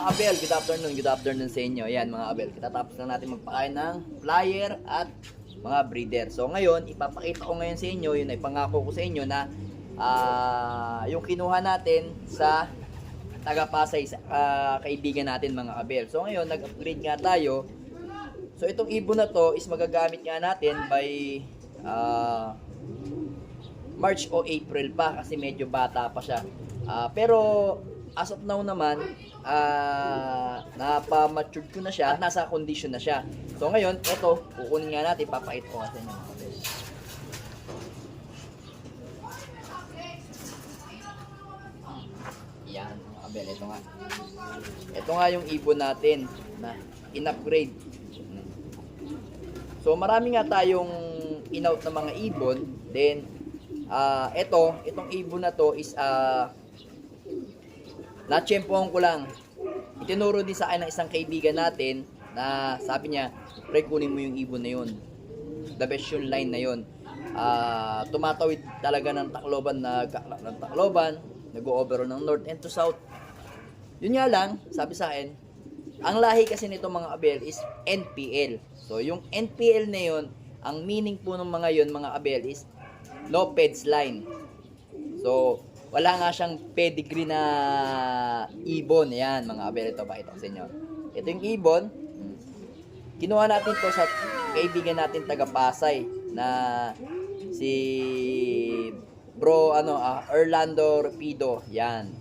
abel, good afternoon sa inyo. Ayan mga abel, kitatapos lang natin magpakain ng flyer at mga breeder. So ngayon, ipapakita ko ngayon sa inyo, yun ay pangako ko sa inyo na yung kinuha natin sa taga-Pasay, kaibigan natin mga abel. So ngayon, nag-upgrade nga tayo. So itong ibon na to is magagamit nga natin by March o April pa kasi medyo bata pa siya. Pero as of now naman, napa-matured ko na siya at nasa condition na siya. So ngayon, ito, kukunin nga natin, papakita ko nga sa inyo mga kabel. Yan mga kabel, ito nga. Ito nga yung ibon natin na in-upgrade. So marami nga tayong in-out na mga ibon. Then, itong ibon na to is na-tsempohan ko lang. Itinuro din sa akin ng isang kaibigan natin na sabi niya, pre, kunin mo yung ibon na yun. The best yung line na yun. Tumatawid talaga ng Tacloban, nag-o-overall ng north and to south. Yun nga lang, sabi sa akin, ang lahi kasi nito mga abel is NPL. So yung NPL na yun, ang meaning po ng mga yun mga abel is no peds line. So wala nga siyang pedigree na ibon. Yan mga abel, ito pakita ko sa inyo. Ito yung ibon. Kinuha natin to sa kaibigan natin taga Pasay na si bro Orlando Rapido. Yan.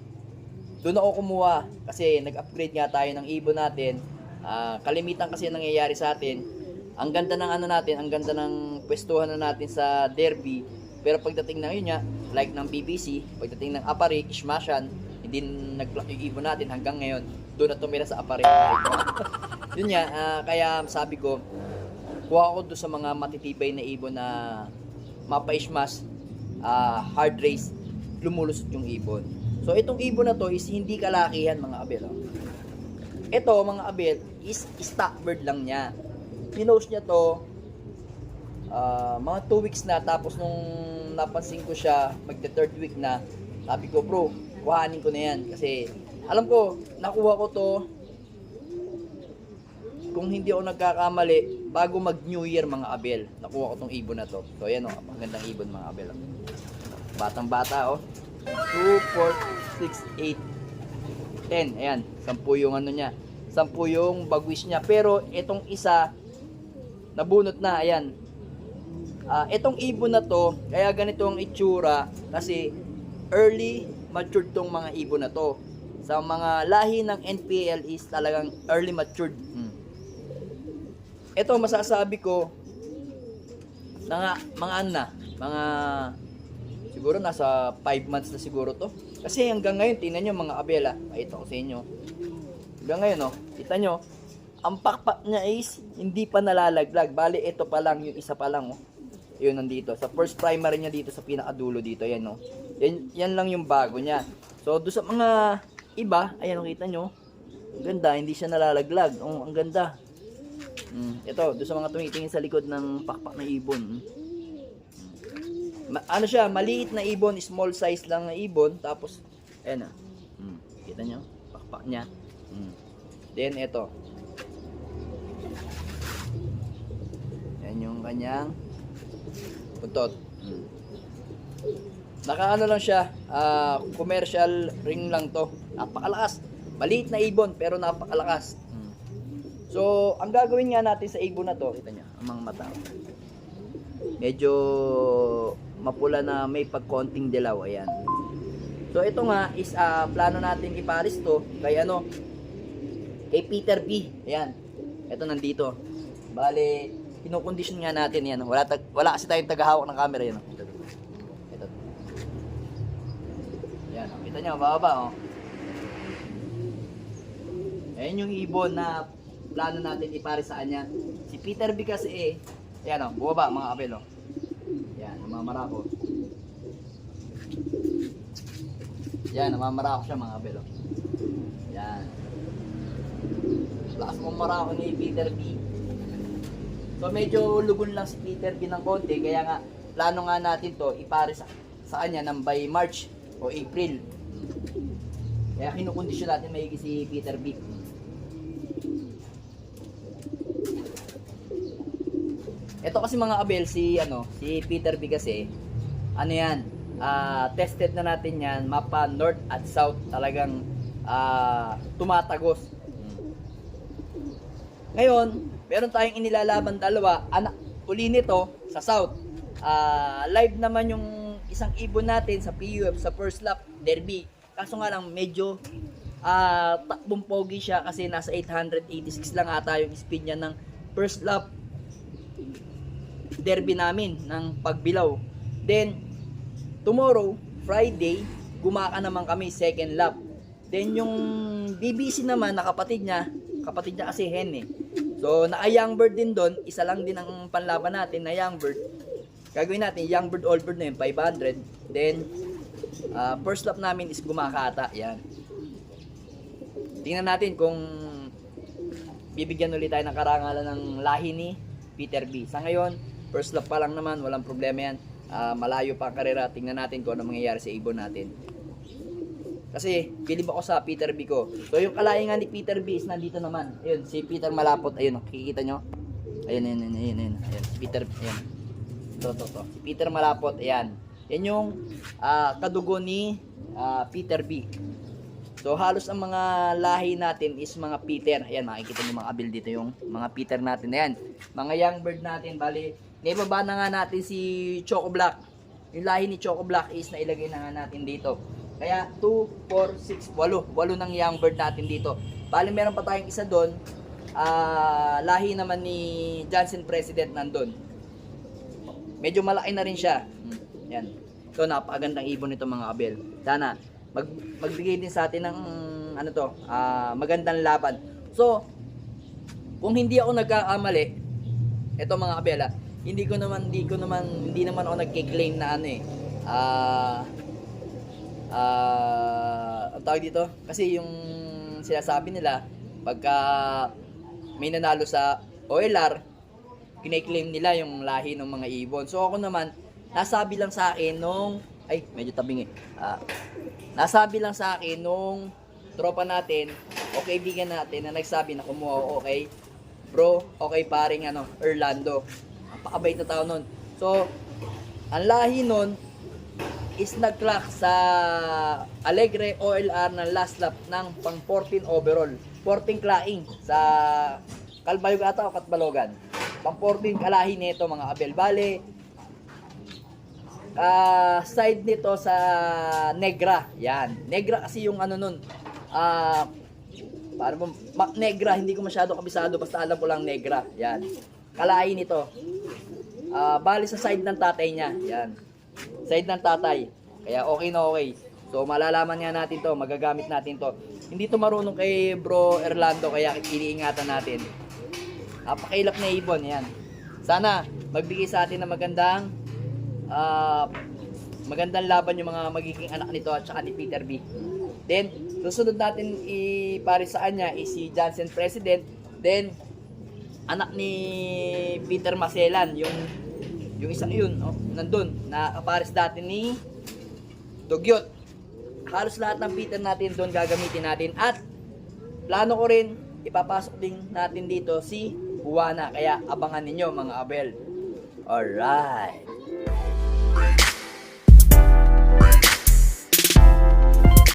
Doon ako kumuha kasi nag-upgrade nga tayo ng ibon natin. Kalimitan kasi nangyayari sa atin. Ang ganda ng natin, ang ganda ng pwestuhan na natin sa derby. Pero pagdating na yun nga, like ng BBC, pagdating ng Apari, Ishmashan, hindi nag-block yung ibon natin hanggang ngayon. Doon na tumira sa Apari. Yun nga, kaya sabi ko, kuha ko doon sa mga matitibay na ibon na mapa-ishmas, hard race, lumulusot yung ibon. So itong ibon na to is hindi kalakihan mga abel. Ito mga abel is stock bird lang niya. Pinost niya to mga 2 weeks na, tapos nung napansin ko siya magte 3rd week na, sabi ko bro, kuhanin ko na yan kasi alam ko, nakuha ko to kung hindi ako nagkakamali bago mag New Year mga abel. Nakuha ko tong ibon na to. So ayan o, magandang ibon mga abel. Batang bata o. 2, 4, 6, 8, 10. Ayan, 10 yung niya, 10 yung bagwis niya. Pero itong isa nabunot na, ayan. Itong ibon na to, kaya ganito ang itsura kasi early matured tong mga ibon na to. Sa mga lahi ng NPL is talagang early matured. Ito masasabi ko na mga siguro nasa 5 months na siguro to. Kasi hanggang ngayon, tingnan nyo mga abela, pakita ko sa inyo. Hanggang ngayon, kita nyo, ang pakpak niya is hindi pa nalalaglag. Bali, ito pa lang, yung isa pa lang, yun nandito. Sa first primary niya dito, sa pinakadulo dito, yan, yan lang yung bago niya. So, doon sa mga iba, ayan, kita nyo, ang ganda, hindi siya nalalaglag. Ang ganda. Ito, doon sa mga tumitingin sa likod ng pakpak na ibon. Ano siya, maliit na ibon, small size lang na ibon. Tapos, ayan na. Kita nyo, pakpak niya. Then, ito. Yan yung kanyang buntot. Nakaano lang siya, commercial ring lang to. Napakalakas. Maliit na ibon, pero napakalakas. So, ang gagawin nga natin sa ibon na to, kita nyo, ang mga mata. Medyo mapula na may pagkonting dilaw, ayan. So ito nga is plano natin iparis to kay kay Peter B. Ayan. Ito nandito. Bale, kinokondisyon nga natin yan. Wala kasi tayong tagahawak ng camera yan. Ito. Ayan, kita nyo, bababa Ayan yung ibon na plano natin iparis sa kanya. Si Peter B kasi ayan bumaba mga abel Yan, namamarako. Yan, namamarako siya mga abel Yan. Lakas mong marako ni Peter B. So medyo lugon lang si Peter B ng konti, kaya nga plano nga natin to ipares sa kanya ng by March o April. Kaya kinukondisyon natin maigi si Peter B. Ito kasi mga Abel, si Peter B kasi, ano yan, tested na natin yan, mapa north at south, talagang tumatagos. Ngayon, meron tayong inilalaban dalawa, anak uli nito sa south. Live naman yung isang ibon natin sa PUF sa first lap derby. Kaso nga lang medyo takbong pogi siya kasi nasa 886 lang ata yung speed niya ng first lap derby namin ng pagbilaw. Then tomorrow, Friday, gumaka naman kami second lap. Then yung BBC naman na kapatid niya kasi hen eh. So naka young bird din doon, isa lang din ang panlaban natin na young bird. Gagawin natin young bird old bird na yun 500. Then first lap namin is gumakata. Yan. Tingnan natin kung bibigyan ulit tayo ng karangalan ng lahi ni Peter B. Sa ngayon, first lap pa lang naman, walang problema yan. Malayo pa ang karera. Tingnan natin kung ano mangyayari sa ibon natin. Kasi, bilib ako sa Peter B ko. So, yung kalahingan ni Peter B is nandito naman. Ayun, si Peter Malapot. Ayun, kikita nyo. Ayun. Ayun, si Peter, ayun. To. Si Peter Malapot, ayan. Yan yung kadugo ni Peter B. So, halos ang mga lahi natin is mga Peter. Ayan, makikita nyo mga Abel dito yung mga Peter natin. Ayan, mga young bird natin. Bali, naibaba na nga natin si Choco Black. Yung lahi ni Choco Black is nailagay na nga natin dito. Kaya 2, 4, 6, 8 ng young bird natin dito. Bali meron pa tayong isa doon. Lahi naman ni Johnson President nandun. Medyo malaki na rin siya. Yan. So napakagandang ibon nito mga Abel. Sana magbigay din sa atin ng magandang laban. So kung hindi ako nagkakamali, ito mga Abel, hindi naman ako nagke-claim na ang tawag dito, kasi yung sinasabi nila pagka may nanalo sa OLR, kine-claim nila yung lahi ng mga ibon. So ako naman, nasabi lang sa akin nung nasabi lang sa akin nung tropa natin o kaibigan natin na nagsabi na kumuha ako, okay bro, okay paring Orlando, napakabait na tao nun. So ang lahi nun is nag-clock sa Alegre OLR ng last lap ng pang 14 overall. 14 claing sa Calbayog ata o Katbalogan. Pang 14 kalahi nito mga Abel. Bale, side nito sa Negra. Yan. Negra kasi yung nun. Negra, hindi ko masyado kabisado. Basta alam ko lang Negra. Yan. Kalahi nito. Bale sa side ng tatay niya. Yan. Side ng tatay. Kaya okay na okay. So malalaman nga natin to, magagamit natin to. Hindi to marunong kay Bro Orlando, kaya iniingatan natin. Napakailap na ibon, yan. Sana magbigay sa atin ng magandang laban yung mga magiging anak nito at saka ni Peter B. Then susunod natin ipares sa kanya is si Johnson President. Then anak ni Peter Maselan, yung isang yun, nandun, na kapares dati ni Dugyot. Halos lahat ng Peter natin doon gagamitin natin. At plano ko rin, ipapasok din natin dito si Juana. Kaya abangan ninyo mga Abel. Alright.